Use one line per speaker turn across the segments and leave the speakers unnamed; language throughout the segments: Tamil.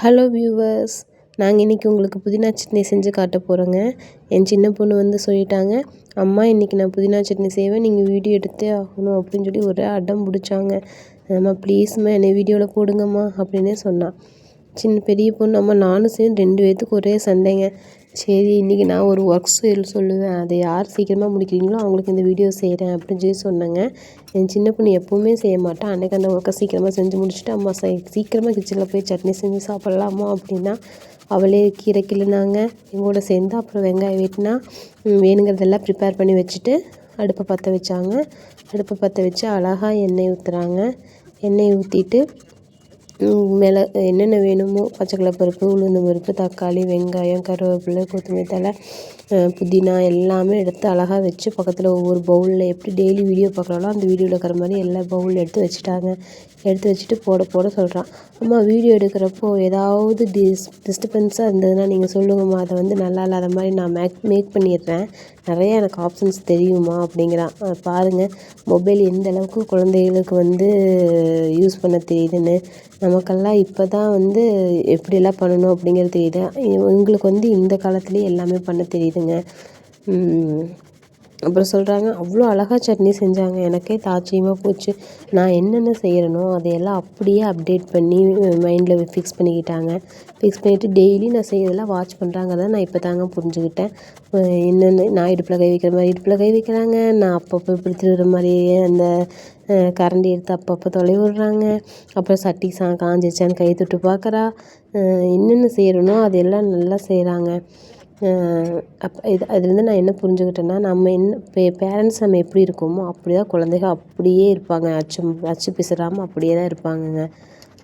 ஹலோ வியூவர்ஸ், நாங்கள் இன்றைக்கி உங்களுக்கு புதினா சட்னி செஞ்சு காட்ட போகிறோங்க. என் சின்ன பொண்ணு வந்து சொல்லிட்டாங்க, அம்மா இன்றைக்கி நான் புதினா சட்னி செய்வேன், நீங்கள் வீடியோ எடுத்தே ஆகணும் அப்படின்னு சொல்லி ஒரே அடம் பிடிச்சாங்க. அம்மா ப்ளீஸ்மா என்னை வீடியோவில் போடுங்கம்மா அப்படின்னே சொன்னான். பெரிய பொண்ணு அம்மா நானும் சேர்ந்து 2 பேத்துக்கு ஒரே சண்டைங்க. சரி இன்றைக்கி நான் ஒரு ஒர்க் சொல்லுவேன், அதை யார் சீக்கிரமாக முடிக்கிறீங்களோ அவங்களுக்கு இந்த வீடியோ செய்கிறேன் அப்படின்னு சொல்லி சொன்னேங்க. என் சின்ன பொண்ணு எப்போவுமே செய்ய மாட்டான். அன்றைக்கி அந்த ஒர்க்கை சீக்கிரமாக செஞ்சு முடிச்சுட்டு அம்மா சீக்கிரமாக கிச்சனில் போய் சட்னி செஞ்சு சாப்பிட்லாமா அப்படின்னா அவளே கீரை கிள்ளுனாங்க எங்களோட சேர்ந்து. அப்புறம் வெங்காயம் வெட்டினா வேணுங்கிறதெல்லாம் ப்ரிப்பேர் பண்ணி வச்சுட்டு அடுப்பை பற்ற வச்சாங்க. அடுப்பை பற்ற வச்சு அழகாக எண்ணெய் ஊற்றுறாங்க. எண்ணெய் ஊற்றிட்டு மேலே என்னென்ன வேணுமோ பச்சைக்கடலை பருப்பு, உளுந்து பருப்பு, தக்காளி, வெங்காயம், கருவேப்பிலை, கொத்தமல்லி தழை, புதினா எல்லாமே எடுத்து அழகாக வச்சு பக்கத்தில் ஒவ்வொரு பவுலில் எப்படி டெய்லி வீடியோ பார்க்குறாலோ அந்த வீடியோவில் இருக்கிற மாதிரி எல்லா பவுலில் எடுத்து வச்சுட்டாங்க. எடுத்து வச்சுட்டு போட சொல்கிறான். அம்மா வீடியோ எடுக்கிறப்போ ஏதாவது டிஸ்டர்பன்ஸாக இருந்ததுன்னா நீங்கள் சொல்லுங்கம்மா, அதை வந்து நல்லா இல்லாத மாதிரி நான் மேக் பண்ணிடுறேன், நிறையா எனக்கு ஆப்ஷன்ஸ் தெரியுமா அப்படிங்கிறான். பாருங்கள் மொபைல் எந்த அளவுக்கு குழந்தைகளுக்கு வந்து யூஸ் பண்ண தெரியுதுன்னு. நமக்கெல்லாம் இப்போ தான் வந்து எப்படியெல்லாம் பண்ணணும் அப்படிங்கிறது தெரியுது. உங்களுக்கு வந்து இந்த காலத்துலேயே எல்லாமே பண்ண தெரியுதுங்க. அப்புறம் சொல்கிறாங்க, அவ்வளோ அழகாக சட்னி செஞ்சாங்க, எனக்கே ஆச்சரியமாக போச்சு. நான் என்னென்ன செய்கிறேனோ அதையெல்லாம் அப்படியே அப்டேட் பண்ணி மைண்டில் ஃபிக்ஸ் பண்ணிக்கிட்டாங்க. ஃபிக்ஸ் பண்ணிவிட்டு டெய்லி நான் செய்கிறதெல்லாம் வாட்ச் பண்ணுறாங்கிறத நான் இப்போ தாங்க புரிஞ்சுக்கிட்டேன். என்னென்ன நான் இடுப்பில் கை வைக்கிற மாதிரி இடுப்பில் கை வைக்கிறாங்க, நான் அப்பப்போ இப்படி திருடுற மாதிரியே அந்த கரண்டி எடுத்து அப்பப்போ தொலை விடுறாங்க. அப்புறம் சட்டி காஞ்சிச்சான்னு கை தொட்டு பார்க்குறா. என்னென்ன செய்கிறனோ அதெல்லாம் நல்லா செய்கிறாங்க. அதுலேருந்து நான் என்ன புரிஞ்சுக்கிட்டேன்னா, நம்ம பேரண்ட்ஸ் நம்ம எப்படி இருக்கோமோ அப்படி தான் குழந்தைகள் அப்படியே இருப்பாங்க. அச்சு பிசுறாமல் அப்படியே தான் இருப்பாங்கங்க.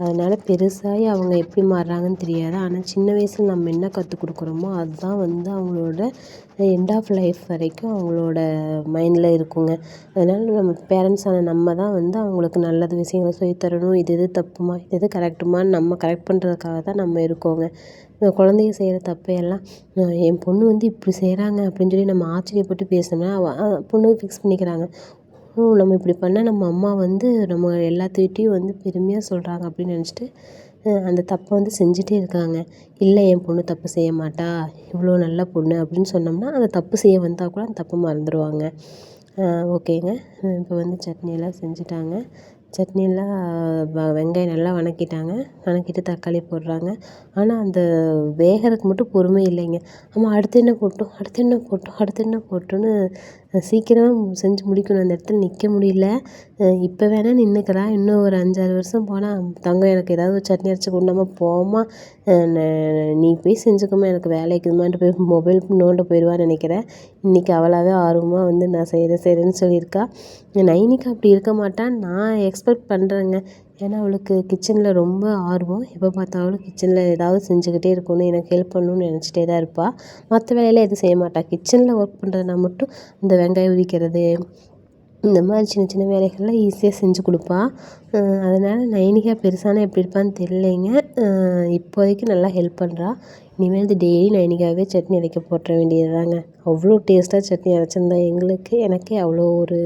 அதனால் பெருசாகி அவங்க எப்படி மாறுறாங்கன்னு தெரியாது. ஆனால் சின்ன வயசில் நம்ம என்ன கற்றுக் கொடுக்குறோமோ அதுதான் வந்து அவங்களோட எண்ட் ஆஃப் லைஃப் வரைக்கும் அவங்களோட மைண்டில் இருக்குங்க. அதனால் நம்ம பேரண்ட்ஸான நம்ம தான் வந்து அவங்களுக்கு நல்லது விஷயங்களை சொல்லித்தரணும். இது தப்புமா, இது கரெக்டுமான்னு நம்ம கரெக்ட் பண்ணுறதுக்காக தான் நம்ம இருக்கோங்க. குழந்தைங்க செய்கிற தப்பையெல்லாம் என் பொண்ணு வந்து இப்படி செய்கிறாங்க அப்படின்னு சொல்லி நம்ம ஆச்சரியப்பட்டு பேசினோம்னா பொண்ணு ஃபிக்ஸ் பண்ணிக்கிறாங்க. நம்ம இப்படி பண்ணால் நம்ம அம்மா வந்து நம்ம எல்லாத்துக்கிட்டையும் வந்து பெருமையாக சொல்கிறாங்க அப்படின்னு நினச்சிட்டு அந்த தப்பை வந்து செஞ்சுட்டே இருக்காங்க. இல்லை என் பொண்ணு தப்பு செய்ய மாட்டா, இவ்வளோ நல்ல பொண்ணு அப்படின்னு சொன்னோம்னா அந்த தப்பு செய்ய வந்தால் கூட அந்த தப்பு மறந்துடுவாங்க. ஓகேங்க. இப்போ வந்து சட்னியெல்லாம் செஞ்சுட்டாங்க. சட்னியெல்லாம் வெங்காயம் நல்லா வதக்கிட்டு தக்காளி போடுறாங்க. ஆனால் அந்த வேகிறதுக்கு மட்டும் பொறுமை இல்லைங்க. ஆமாம் அடுத்து என்ன போட்டோன்னு சீக்கிரமாக செஞ்சு முடிக்கணும். அந்த இடத்துல நிற்க முடியல. இப்போ வேணால் நின்றுக்கிறா, இன்னும் ஒரு 5-6 வருஷம் போனால் தங்கம் எனக்கு ஏதாவது ஒரு சட்னி அரைச்சி கொண்டாமா போமா, நீ போய் செஞ்சுக்கோமா எனக்கு வேலைக்குதுமான்ட்டு போய் மொபைல் நோண்ட போயிடுவான்னு நினைக்கிறேன். இன்றைக்கி அவளாகவே ஆர்வமாக வந்து நான் செய்கிறேன்னு சொல்லியிருக்கா. நைனிக்கு அப்படி இருக்க மாட்டான், நான் எக்ஸ்பெக்ட் பண்ணுறேங்க. ஏன்னா அவளுக்கு கிச்சனில் ரொம்ப ஆர்வம். எப்போ பார்த்தாலும் கிச்சனில் ஏதாவது செஞ்சுக்கிட்டே இருக்கணும், எனக்கு ஹெல்ப் பண்ணணும்னு நினச்சிட்டே தான் இருப்பாள். மற்ற வேலையெல்லாம் எதுவும் செய்ய மாட்டாள். கிச்சனில் ஒர்க் பண்ணுறதுனா மட்டும் இந்த வெங்காயம் உரிக்கிறது இந்த மாதிரி சின்ன சின்ன வேலைகள்லாம் ஈஸியாக செஞ்சு கொடுப்பா. அதனால் நைனிகா பெருசானா எப்படி இருப்பான்னு தெரியலைங்க. இப்போதைக்கு நல்லா ஹெல்ப் பண்ணுறா. இனிமேல் டெய்லி நைனிகாவே சட்னி அரைக்க போட்டுற வேண்டியது தாங்க. அவ்வளோ டேஸ்ட்டாக சட்னி அரைச்சிருந்தா எனக்கே அவ்வளோ ஒரு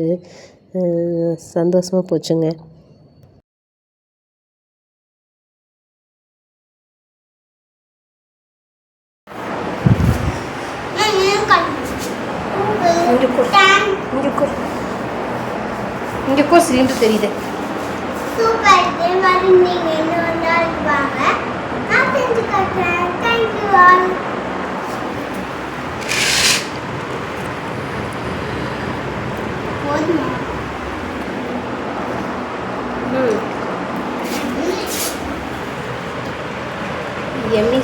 சந்தோஷமாக போச்சுங்க. இங்கே சிலிண்டர் தெரியுது.
சூப்பர். இதே மாதிரி நீங்க இன்னொரு நாள் வாங்க, நான் செஞ்சு காட்டுறேன். Thank you all. போதுமா?
எம்மி